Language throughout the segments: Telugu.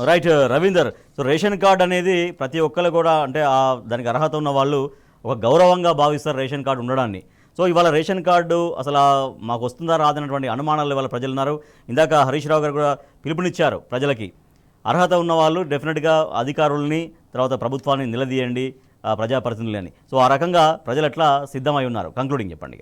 Right Ravinder. So ration card అనేది ప్రతి ఒక్కరు కూడా అంటే దానికి అర్హత ఉన్న వాళ్ళు ఒక గౌరవంగా భావిస్తారు రేషన్ కార్డు ఉండడాన్ని. సో ఇవాళ రేషన్ కార్డు అసలు మాకు వస్తుందా రాదన్నటువంటి అనుమానాలు ఇవాళ ప్రజలు ఉన్నారు. ఇందాక హరీష్ రావు గారు కూడా పిలుపునిచ్చారు ప్రజలకి. అర్హత ఉన్న వాళ్ళు డెఫినెట్గా అధికారుల్ని తర్వాత ప్రభుత్వాన్ని నిలదీయండి, ప్రజాప్రతినిధులని అని. సో ఆ రకంగా ప్రజలు ఎట్లా సిద్ధమై ఉన్నారు? కంక్లూడింగ్ చెప్పండి.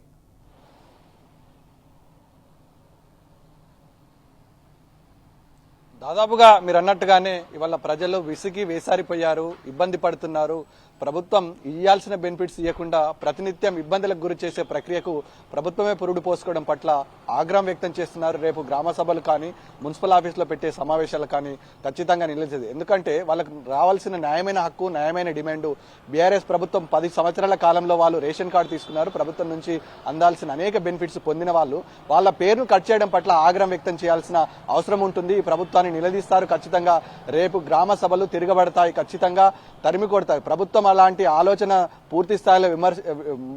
దాదాపుగా మీరు అన్నట్టుగానే ఇవాళ ప్రజలు విసిగి వేసారిపోయారు, ఇబ్బంది పడుతున్నారు. ప్రభుత్వం ఇయ్యాల్సిన బెనిఫిట్స్ ఇవ్వకుండా ప్రతినిత్యం ఇబ్బందులకు గురి చేసే ప్రక్రియకు ప్రభుత్వమే పురుడు పోసుకోవడం పట్ల ఆగ్రహం వ్యక్తం చేస్తున్నారు. రేపు గ్రామ సభలు కానీ మున్సిపల్ ఆఫీసులో పెట్టే సమావేశాలు కానీ ఖచ్చితంగా నిలిచేది. ఎందుకంటే వాళ్ళకు రావాల్సిన న్యాయమైన హక్కు, న్యాయమైన డిమాండు. బీఆర్ఎస్ ప్రభుత్వం 10 సంవత్సరాల కాలంలో వాళ్ళు రేషన్ కార్డు తీసుకున్నారు. ప్రభుత్వం నుంచి అందాల్సిన అనేక బెనిఫిట్స్ పొందిన వాళ్ళు వాళ్ళ పేరును కట్ చేయడం పట్ల ఆగ్రహం వ్యక్తం చేయాల్సిన అవసరం ఉంటుంది. ఈ ప్రభుత్వాన్ని నిలదీస్తారు. ఖచ్చితంగా రేపు గ్రామ సభలు తిరగబడతాయి, ఖచ్చితంగా తరిమి కొడతాయి. ప్రభుత్వం అలాంటి ఆలోచన పూర్తి స్థాయిలో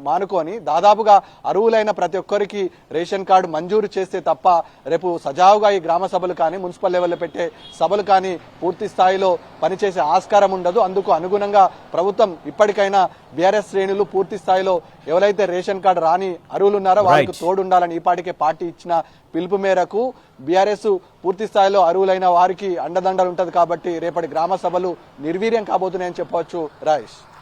మానుకొని దాదాపుగా అర్హులైన ప్రతి ఒక్కరికి రేషన్ కార్డు మంజూరు చేస్తే తప్ప రేపు సజావుగా ఈ గ్రామ సభలు కానీ మున్సిపల్ లెవెల్లో పెట్టే సభలు కానీ పూర్తి స్థాయిలో పనిచేసే ఆస్కారం ఉండదు. అందుకు అనుగుణంగా ప్రభుత్వం ఇప్పటికైనా బీఆర్ఎస్ శ్రేణులు పూర్తి స్థాయిలో ఎవరైతే రేషన్ కార్డు రాని అర్హులు ఉన్నారో వాళ్ళకి తోడుండాలని ఈపాటికే పార్టీ ఇచ్చిన పిలుపు మేరకు బీఆర్ఎస్ పూర్తి స్థాయిలో అర్హులైన వారికి అండదండలు ఉంటది. కాబట్టి రేపటి గ్రామ సభలు నిర్వీర్యం కాబోతున్నాయని చెప్పవచ్చు. రాయేష్.